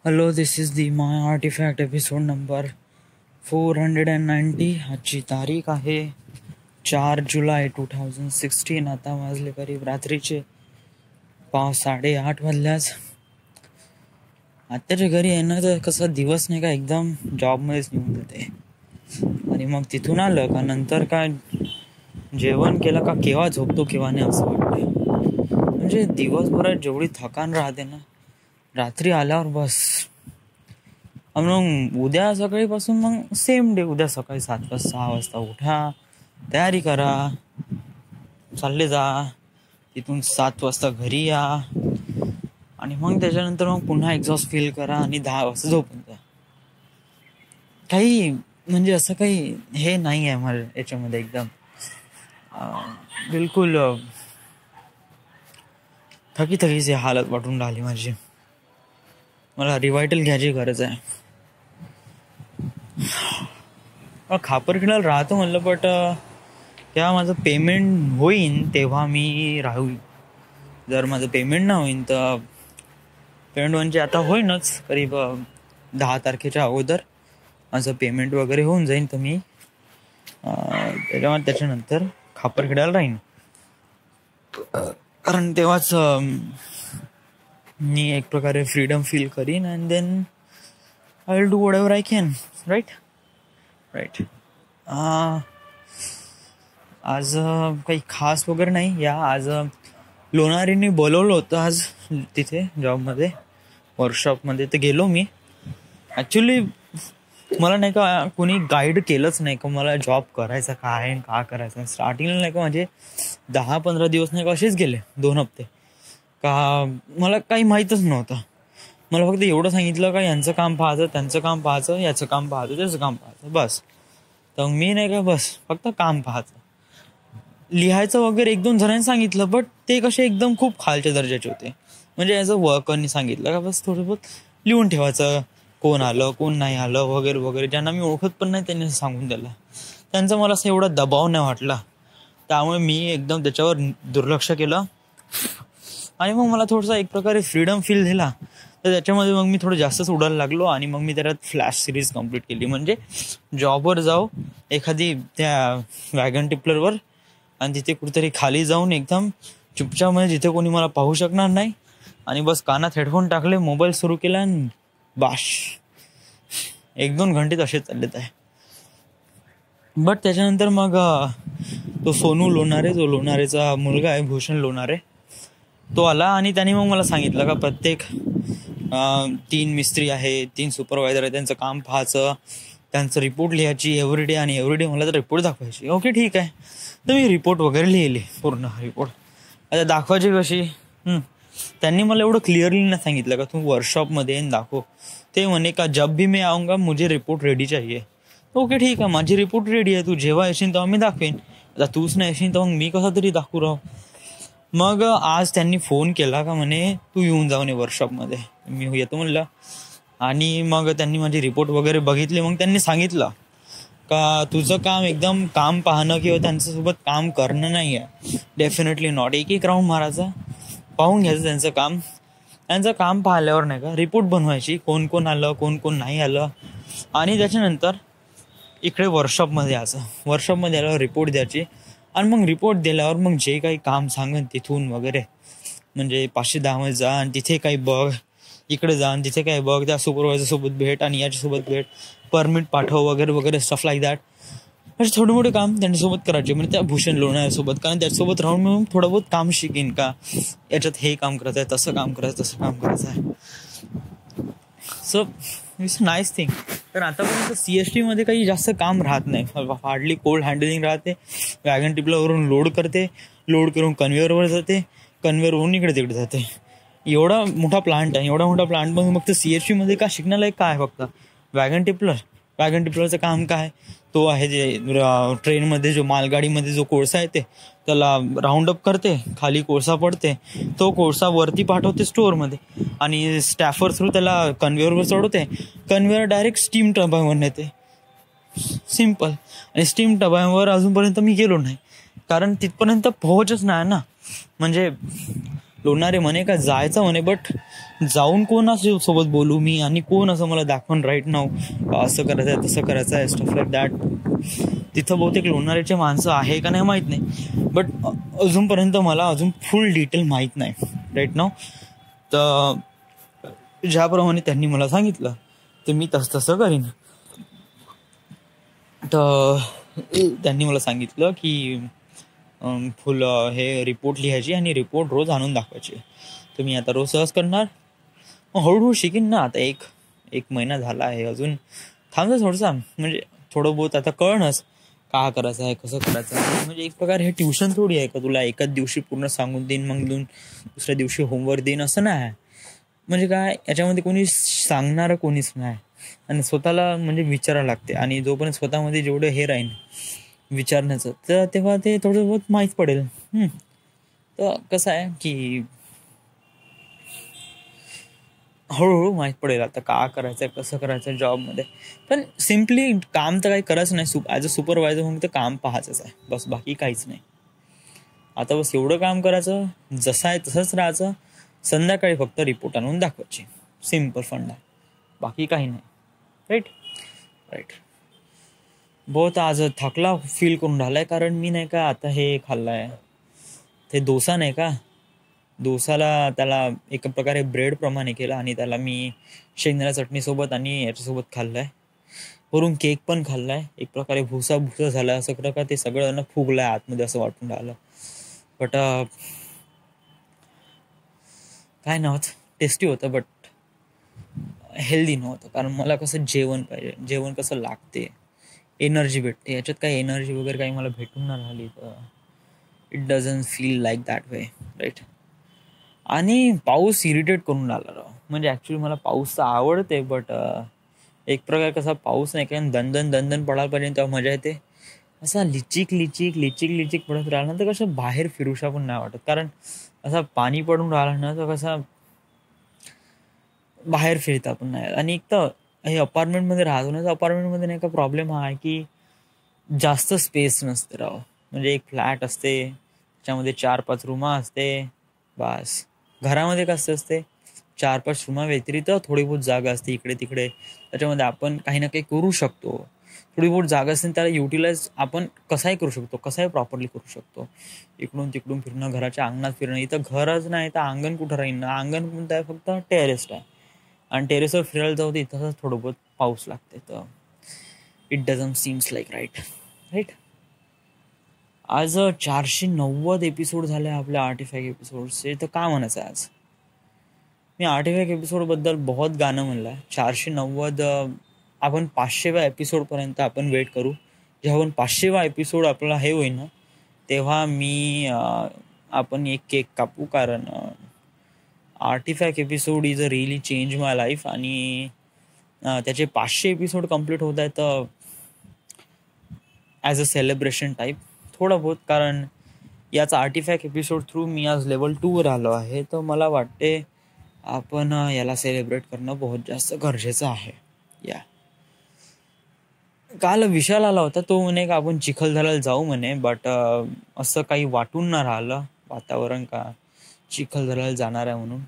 Hello, this is the my artefact episode number 490. आजची तारीख आहे 4 जुलै 2016. आता वाजले करीब रात्रीचे 8:30 वाजल्यास. आत्ताच्या घरी येणं तर कसा दिवस नाही का एकदम जॉबमध्येच निघून जाते. आणि मग तिथून आलं का नंतर काय जेवण केलं का केव्हा झोपतो केव्हा नाही असं वाटतं. म्हणजे दिवसभरात जेवढी थकान राहते ना, रात्री आल्यावर बस. मग उद्या सकाळीपासून मग सेम डे. उद्या सकाळी 7 वाजता 6 वाजता उठा, तयारी करा, चालले जा. तिथून 7 वाजता घरी या आणि मग त्याच्यानंतर मग पुन्हा एक्झॉस्ट फील करा आणि 10 वाजता झोपून जा. काही म्हणजे असं काही हे नाही आहे मला याच्यामध्ये. एकदम बिलकुल थकीची हालत वाटून राहिली माझी. मला रिवायटल घ्यायची गरज आहे. खापरखेड्याला राहतो म्हणलं, बट तेव्हा माझं पेमेंट होईन तेव्हा मी राहू. जर माझं पेमेंट ना होईन तर पेमेंट म्हणजे आता होईनच करीब 10 तारखेच्या अगोदर माझं पेमेंट वगैरे होऊन जाईन, तर मी त्याच्यानंतर खापरखेड्याला राहीन. कारण तेव्हाच मी एक प्रकारे फ्रीडम फील करीन and then I will do whatever I can. Right. आज काही खास वगैरे नाही. आज लोणारीने बोलवलं होतं आज तिथे जॉबमध्ये, वर्कशॉपमध्ये. तर गेलो मी. ॲक्च्युली मला नाही का कोणी गाईड केलंच नाही का मला जॉब करायचा काय आहे का करायचं. स्टार्टिंगला नाही का म्हणजे 10-15 दिवस नाही का असेच गेले, 2 हप्ते का मला काही माहीतच नव्हतं. मला फक्त एवढं सांगितलं का यांचं काम पाहायचं, त्यांचं काम पाहायचं, याचं काम पाहायचं, त्याचं काम पाहायचं, बस. तर मी नाही का बस फक्त काम पाहायचं. लिहायचं वगैरे 1-2 जणांनी सांगितलं, बट ते कसे एकदम खूप खालच्या दर्जाचे होते. म्हणजे ॲज अ वर्करनी सांगितलं का बस थोडं बहुत लिहून ठेवायचं, कोण आलं कोण नाही आलं वगैरे वगैरे. ज्यांना मी ओळखत पण नाही त्यांनी सांगून दिलं. त्यांचा मला असं एवढा दबाव नाही वाटला, त्यामुळे मी एकदम त्याच्यावर दुर्लक्ष केलं. आणि मग मला थोडासा एक प्रकारे फ्रीडम फील झाला, तर त्याच्यामध्ये मग मी थोडं जास्तच उडायला लागलो. आणि मग मी त्याच्यात फ्लॅश सिरीज कंप्लीट केली. म्हणजे जॉबवर जाऊ एखादी त्या वॅगन टिपलरवर आणि तिथे कुठेतरी खाली जाऊन एकदम चुपचाप, म्हणजे जिथे कोणी मला पाहू शकणार नाही, आणि बस कानात हेडफोन टाकले, मोबाईल सुरू केला आणि बाश 1-2 घंटे तसेच चाललेत आहे. बट त्याच्यानंतर मग तो सोनू लोणारे, जो लोणारेचा मुलगा आहे भूषण लोणारे, तो आला आणि त्याने मग मला सांगितलं का प्रत्येक 3 मिस्त्री आहे, 3 सुपरवायझर आहे, त्यांचं काम पाहायचं, त्यांचं रिपोर्ट लिहायची एव्हरीडे, आणि एव्हरीडे मला तर रिपोर्ट दाखवायची. ओके ठीक आहे. तर मी रिपोर्ट वगैरे लिहिले, पूर्ण रिपोर्ट. आता दाखवायची कशी, त्यांनी मला एवढं क्लिअरली नाही सांगितलं का तू वर्कशॉपमध्ये येऊन दाखव. ते म्हणे का जब भी मैं आऊंगा मुझे रिपोर्ट रेडी चाहिए. ओके ठीक आहे, माझी रिपोर्ट रेडी आहे, तू जेव्हा येशील तेव्हा मी दाखवेन. आता तूच नाही येशील तर मग मी कसा तरी दाखवू राहू. मग आज त्यांनी फोन केला का म्हणे तू येऊन जाऊन ये वर्कशॉपमध्ये. मी येतो म्हणलं. आणि मग त्यांनी माझी रिपोर्ट वगैरे बघितली. मग त्यांनी सांगितलं का तुझं काम एकदम काम पाहणं किंवा त्यांच्यासोबत काम करणं नाही आहे, डेफिनेटली नॉट. एक राऊंड मारायचा, पाहून घ्यायचं त्यांचं काम. त्यांचं काम पाहिल्यावर नाही का रिपोर्ट बनवायची, कोण कोण आलं कोण कोण नाही आलं, आणि त्याच्यानंतर इकडे वर्कशॉपमध्ये यायचं. वर्कशॉपमध्ये आल्यावर रिपोर्ट द्यायची. आणि मग रिपोर्ट दिल्यावर मग जे काही काम सांगेन तिथून वगैरे, म्हणजे 510 मध्ये जा आणि तिथे काही बघ, इकडे जा आणि तिथे काही बघ, त्या सुपरवायझरसोबत भेट आणि याच्यासोबत भेट, परमिट पाठव वगैरे वगैरे, स्टफ लाईक दॅट. म्हणजे थोडे मोठे काम त्यांच्यासोबत करायचे, म्हणजे त्या भूषण लोणाऱ्यासोबत. कारण त्याच्यासोबत राहून मी थोडं बहुत काम शिकेन का याच्यात हे काम करायचं आहे, तसं काम करायचं, तसं काम करायचं आहे. So it's nice thing. तर आतापर्यंत CST मध्ये काही जास्त काम राहत नाही. हार्डली कोल्ड हँडलिंग राहते. वॅगन टिपलवरून लोड करते, लोड करून कन्व्हेअरवर जाते, कन्व्हेअरवरून इकडे तिकडे जाते. एवढा मोठा प्लांट आहे. एवढा मोठा प्लांटमध्ये फक्त CST मध्ये का शिकण्यालायक काय आहे, फक्त वॅगन टिपलरचं काम काय, तो आहे जे ट्रेनमध्ये जो मालगाडीमध्ये जो कोळसा येते त्याला राऊंड अप करते, खाली कोळसा पडते, तो कोळसा वरती पाठवते स्टोअरमध्ये, आणि स्टॅफर थ्रू त्याला कन्व्हेअरवर चढवते, कन्व्हेअर डायरेक्ट स्टीम टर्बाईनवर नेते. सिम्पल. आणि स्टीम टर्बाईनवर अजूनपर्यंत मी गेलो नाही, कारण तिथपर्यंत पोहोचच नाही ना. म्हणजे लोणारे म्हणे का जायचं म्हणे, बट जाऊन कोण असं सोबत बोलू मी आणि कोण असं मला दाखवून राईट नाव असं करायचं आहे तसं करायचं आहे स्टफ लाईक दॅट. तिथं बहुतेक लोणारेचे माणसं आहे का नाही माहीत नाही, बट अजूनपर्यंत मला अजून फुल डिटेल माहीत नाही राईट नाव. तर ज्याप्रमाणे त्यांनी मला सांगितलं तर मी तसं करीन. तर त्यांनी मला सांगितलं की फुल हे रिपोर्ट लिहायची आणि रिपोर्ट रोज आणून दाखवायची. तर मी आता रोज सहज करणार, हळूहळू शिकीन ना. आता एक महिना झाला आहे, अजून थांबतं थोडसा, म्हणजे थोडं बहुत आता कळणंच का करायचं आहे कसं करायचं आहे. म्हणजे एक प्रकार हे ट्युशन थोडी आहे का तुला एकाच दिवशी पूर्ण सांगून देईन मग दुसऱ्या दिवशी होमवर्क देईन, असं नाही. म्हणजे काय याच्यामध्ये कोणी सांगणारं कोणीच नाही आणि स्वतःला म्हणजे विचारायला लागते. आणि जोपर्यंत स्वतःमध्ये जेवढं हे राहीन विचारण्याचं तर तेव्हा ते थोडं बहुत माहीत पडेल. तर कसं आहे की हळूहळू माहीत पडेल आता का करायचं आहे कसं करायचं आहे जॉबमध्ये. पण सिम्पली काम तर काही करायचं नाही, ॲज अ सुपरवायझर म्हणून तर काम पाहायचंच आहे बस, बाकी काहीच नाही. आता बस एवढं काम करायचं, जसं आहे तसंच राहायचं, संध्याकाळी फक्त रिपोर्ट आणून दाखवायची. सिम्पल फंडा, बाकी काही नाही. राईट. बहुत आज थकला फील करून राहिलाय, कारण मी नाही का आता हे खाल्लाय ते डोसा नाही का, डोसाला त्याला एका प्रकारे ब्रेड प्रमाणे केलं आणि त्याला मी शेंगदाणा चटणीसोबत आणि याच्यासोबत खाल्लाय. वरून केक पण खाल्लाय, एक प्रकारे भुसा झाला असं प्रकार, ते सगळं ना फुगलाय आतमध्ये असं वाटून राहिलं. बट काय नव्हतं, टेस्टी होतं बट हेल्दी नव्हतं. कारण मला कसं जेवण पाहिजे, जेवण कसं लागते, एनर्जी भेटते. याच्यात काही एनर्जी वगैरे काही मला भेटून नाही राहिली, तर it doesn't feel like that way right. आणि पाऊस इरिटेट करून राहिला राव. म्हणजे ॲक्च्युली मला पाऊस तर आवडते, बट एक प्रकार कसा पाऊस नाही काय दन पडायला पाहिजे तेव्हा मजा येते. असा लिचिक पडत राहिला तर कसं बाहेर फिरूशा पण नाही वाटत. कारण असा पाणी पडून राहिला ना तर कसा बाहेर फिरता पण नाही. आणि एक तर हे अपार्टमेंटमध्ये राहतो ना, तर अपार्टमेंटमध्ये नाही का प्रॉब्लेम हा आहे की जास्त स्पेस नसते राव. म्हणजे एक फ्लॅट असते, त्याच्यामध्ये 4-5 रूमा असते बस. घरामध्ये कसं असते 4-5 रूमा व्यतिरिक्त थोडी बहुत जागा असते इकडे तिकडे, त्याच्यामध्ये आपण काही ना काही करू शकतो. थोडी बहुत जागा असते त्याला युटिलाइज आपण कसाही करू शकतो, कसाही प्रॉपरली करू शकतो. इकडून तिकडून फिरणं, घराच्या अंगणात फिरणं. इथं घरच नाही तर अंगण कुठं राहील ना, अंगण कोणतं आहे, फक्त टेरेस आहे. आणि टेरेसवर फिरायला जाऊ इथं थोडं बहुत पाऊस लागते, तर it doesn't seems like right. आज 490 एपिसोड झाले आपल्या आर्टिफॅक्ट एपिसोडचे. तर काय म्हणायचं आहे आज मी आर्टिफॅक्ट एपिसोडबद्दल बहुत गाणं म्हणलं आहे. 490 आपण 500व्या एपिसोडपर्यंत आपण वेट करू. जेव्हा आपण 500वा एपिसोड आपला हे होईल ना, तेव्हा आपण एक केक कापू. कारण artefact episode is a really change my life. आणि त्याचे 500 एपिसोड कम्प्लीट होत आहेत तर ॲज अ सेलिब्रेशन टाईप थोडं बहुत. कारण याचा आर्टिफॅक्ट एपिसोड थ्रू मी आज लेवल 2वर आलो आहे, तर मला वाटते आपण याला सेलिब्रेट करणं बहुत जास्त गरजेचं आहे. या काल विशाल आला होता, तो म्हणे का आपण चिखलदऱ्याला जाऊ म्हणे, बट असं काही वाटून न राहिलं वातावरण का चिखलदऱ्याला जाणार आहे म्हणून.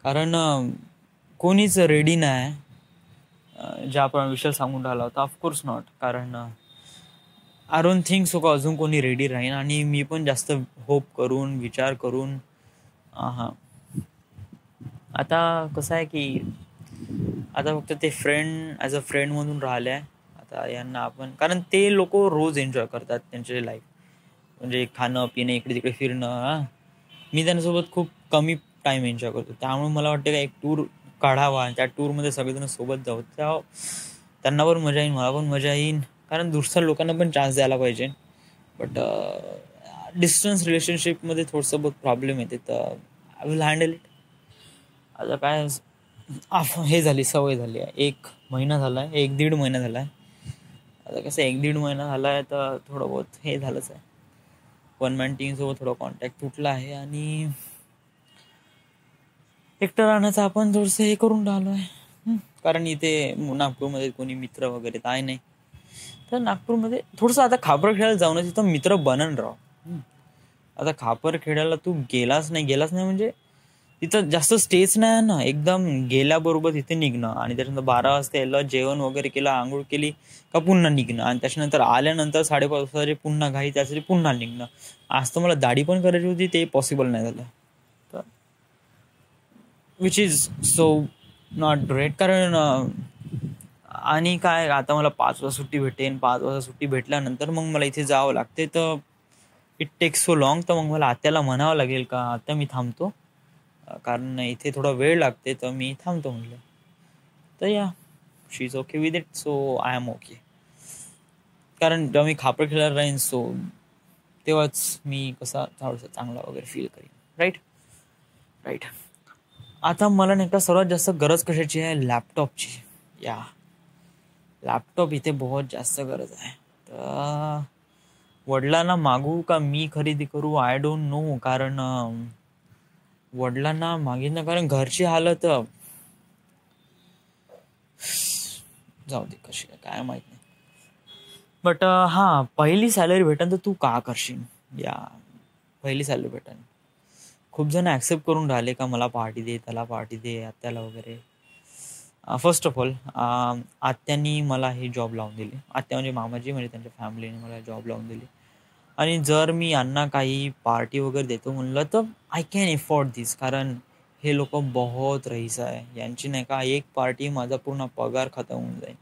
कारण कोणीच रेडी नाही. ज्याप्रमाणे विशाल सांगून राहिला होता, ऑफकोर्स नॉट. कारण आय डोंट थिंक सो का अजून कोणी रेडी राहीन. आणि मी पण जास्त होप करून विचार करून आता कसं आहे की आता फक्त ते ॲज अ फ्रेंड म्हणून राहिले आहे. आता यांना आपण, कारण ते लोक रोज एन्जॉय करतात त्यांचे लाईफ, म्हणजे खाणं पिणं इकडे तिकडे फिरणं. मी त्यांच्यासोबत खूप कमी टाईम एन्जॉय करतो. त्यामुळे मला वाटतं का एक टूर काढावा, त्या टूरमध्ये सगळेजण सोबत जाऊ. त्यांना पण मजा येईल, मला पण मजा येईल. कारण दुसऱ्या लोकांना पण चान्स द्यायला पाहिजे. बट डिस्टन्स रिलेशनशिपमध्ये थोडंसं बहुत प्रॉब्लेम येते, तर आय विल हँडल इट. आता काय हे झाली सवय झाली आहे. 1 महिना झाला आहे, 1-1.5 महिना झाला आहे. आता कसं 1-1.5 महिना झाला आहे तर थोडं बहुत हे झालंच आहे. वन मॅन टीमसोबत थोडा कॉन्टॅक्ट तुटला आहे आणि एकटं राहण्याचं आपण थोडंसं हे करून राहिलो आहे. कारण इथे नागपूरमध्ये कोणी मित्र वगैरे तर आहे नाही, तर नागपूरमध्ये थोडंसं आता खापर खेळायला जाऊन तिथं मित्र बनन राव. आता खापरखेड्याला तू गेलाच नाही म्हणजे तिथं जास्त स्टेच नाही आहे ना, एकदम गेल्याबरोबर तिथे निघणं आणि त्याच्यानंतर 12 वाजता यायला, जेवण वगैरे केलं, आंघोळ केली का पुन्हा निघणं आणि त्याच्यानंतर आल्यानंतर 5:30 वाजता पुन्हा घाई, त्यासाठी पुन्हा निघणं. आज तर मला दाढी पण करायची होती, ते पॉसिबल नाही झालं. तर which is so not great. कारण आणि काय, आता मला 5 वाजता सुट्टी भेटेन, 5 वाजता सुट्टी भेटल्यानंतर मग मला इथे जावं लागते, तर इट टेक्स सो लॉंग. तर मग मला आत्याला म्हणावं लागेल का आत्या मी थांबतो, कारण इथे थोडा वेळ लागते, तर मी थांबतो म्हटलं. तर या, she is okay with it, so I am okay. कारण जेव्हा मी खापर खेळायला राहीन, सो तेव्हाच मी कसा थोडासा चांगला वगैरे फील करीन. राईट. आता मला नाही का सर्वात जास्त गरज कशाची आहे, लॅपटॉपची. या लॅपटॉप इथे बहुत जास्त गरज आहे. तर वडिलांना मागू का मी खरेदी करू, आय डोंट नो. कारण वडिलांना मागीन ना, कारण घरची हालत जाऊ दे कशी काय माहित नाही. बट हां, पहिली सॅलरी भेटन तर तू का करशील. या पहिली सॅलरी भेटन, खूप जण ॲक्सेप्ट करून राहिले का मला पार्टी दे, त्याला पार्टी दे, आत्याला वगैरे. फर्स्ट ऑफ ऑल आत्यांनी मला हे जॉब लावून दिली. आत्या म्हणजे मामाजी, म्हणजे त्यांच्या फॅमिलीने मला जॉब लावून दिली. आणि जर मी यांना काही पार्टी वगैरे देतो म्हणलं तर आय कॅन एफोर्ड दिस. कारण हे लोक बहुत रईस आहे, यांची नाही का एक पार्टी माझा पूर्ण पगार खतम होऊन जाईल.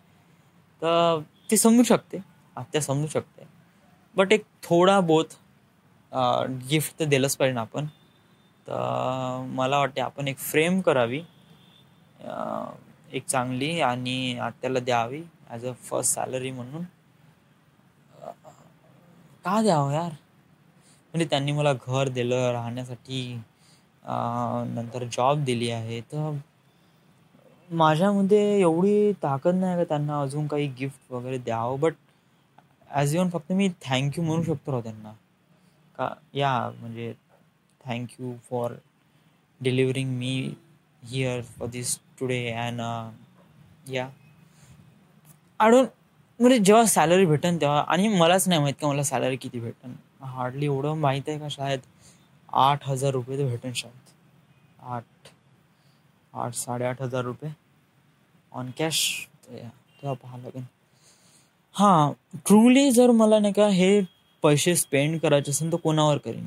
तर ते समजू शकते, आत्या समजू शकते. बट एक थोडा बहुत गिफ्ट तर दिलंच पाहिजे ना आपण. तर मला वाटते आपण एक फ्रेम करावी एक चांगली, आणि आत्याला द्यावी ॲज अ फर्स्ट सॅलरी म्हणून. का द्यावं यार, म्हणजे त्यांनी मला घर दिलं राहण्यासाठी, नंतर जॉब दिली आहे. तर माझ्यामध्ये एवढी ताकद नाही का त्यांना अजून काही गिफ्ट वगैरे द्यावं. बट ॲज इव्हन फक्त मी थँक्यू म्हणू शकतो राव त्यांना का, या म्हणजे thank you for delivering me here for this today. And या आय डोंट, म्हणजे जेव्हा सॅलरी भेटेन तेव्हा, आणि मलाच नाही माहीत का मला सॅलरी किती भेटेन. हार्डली एवढं माहीत आहे का, शायद 8,000 रुपये तर भेटेन शायद. 8,000-8,500 रुपये ऑन कॅश. तेव्हा पाहावं लागेल. हां, ट्रूली जर मला नाही का हे पैसे स्पेंड करायचे असेल तर कोणावर करीन,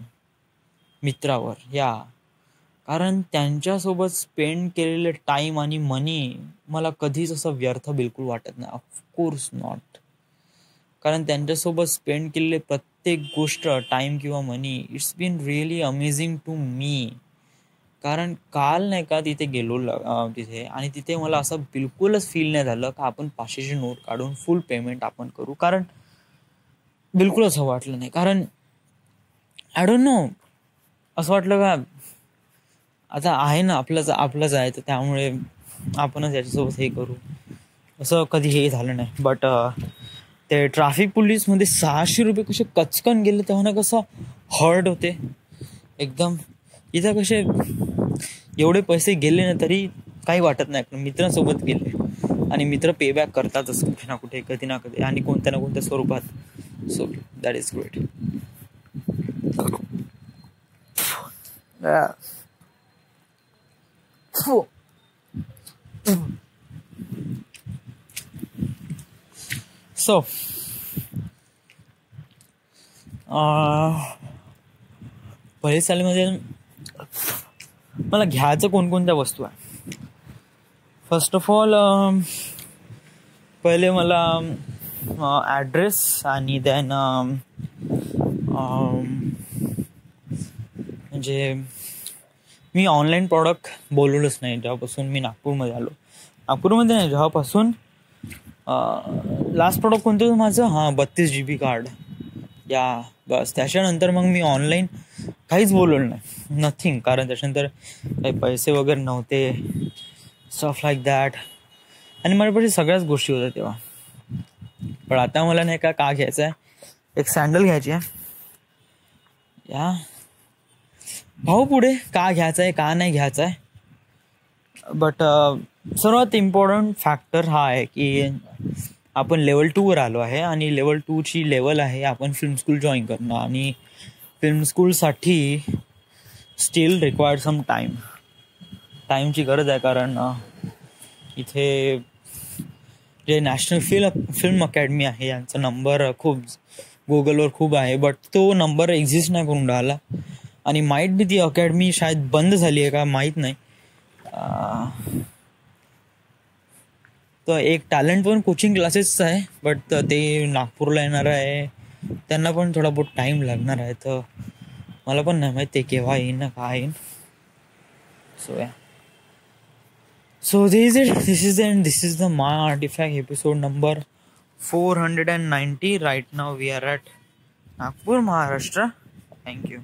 मित्रावर. या कारण त्यांच्यासोबत स्पेंड केलेले टाईम आणि मनी मला कधीच असं व्यर्थ बिलकुल वाटत नाही. Of course not. कारण त्यांच्यासोबत स्पेंड केलेले प्रत्येक गोष्ट, टाईम किंवा money, it's been really amazing to me. कारण काल नाही का तिथे गेलो तिथे, आणि तिथे मला असं बिलकुलच फील नाही झालं का आपण 500ची नोट काढून फुल पेमेंट आपण करू. कारण बिलकुल असं वाटलं नाही. कारण आय डोंट नो, असं वाटलं का आता आहे ना आपलंच आहे, तर त्यामुळे आपणच याच्यासोबत हे करू, असं कधी हे झालं नाही. बट ते ट्रॅफिक पोलीसमध्ये 600 रुपये कसे कचकन गेले तेव्हा ना कसं हर्ट होते एकदम. इथं कसे एवढे पैसे गेले ना तरी काही वाटत नाही, मित्रांसोबत गेले आणि मित्र पेबॅक करतातच कुठे ना कुठे, कधी ना कधी, आणि कोणत्या ना कोणत्या स्वरूपात. So that is great. So पहिल्या सालीमध्ये मला घ्यायचं कोणकोणत्या वस्तू आहे. फर्स्ट ऑफ ऑल पहिले मला ॲड्रेस, आणि देन म्हणजे मी ऑनलाईन प्रॉडक्ट बोलवलंच नाही जेव्हापासून मी नागपूरमध्ये आलो. नागपूरमध्ये नाही, जेव्हापासून लास्ट प्रॉडक्ट कोणतं होतं माझं, 32 GB कार्ड. या बस, त्याच्यानंतर मग मी ऑनलाईन काहीच बोलवलं नाही, नथिंग. कारण त्याच्यानंतर काही पैसे वगैरे नव्हते, स्टफ लाईक दॅट, आणि माझ्यापाशी सगळ्याच गोष्टी होत्या तेव्हा. पण आता मला नाही का घ्यायचं आहे, एक सँडल घ्यायची आहे. या भाऊ पुढे का घ्यायचं आहे का नाही घ्यायचं आहे. बट सर्वात इम्पॉर्टंट फॅक्टर हा आहे की आपण लेवल 2 वर आलो आहे, आणि लेवल 2ची लेवल आहे आपण फिल्म स्कूल जॉईन करणं. आणि फिल्म स्कूलसाठी स्टील रिक्वायर्ड सम टाईमची गरज आहे, कारण इथे जे नॅशनल फिल्म अकॅडमी आहे यांचा नंबर खूप गुगलवर खूप आहे, बट तो नंबर एक्झिस्ट नाही करून राहिला. आणि माहीत बी ती अकॅडमी शायद बंद झाली आहे का माहीत नाही. तर एक टॅलेंट पण कोचिंग क्लासेस आहे, बट ते नागपूरला येणार आहे, त्यांना पण थोडा बहुत टाईम लागणार आहे. तर मला पण नाही माहीत ते केव्हा येईन ना काय येईन. So this is the My Artifact episode number 490. Right now we are at Nagpur, Maharashtra. Thank you.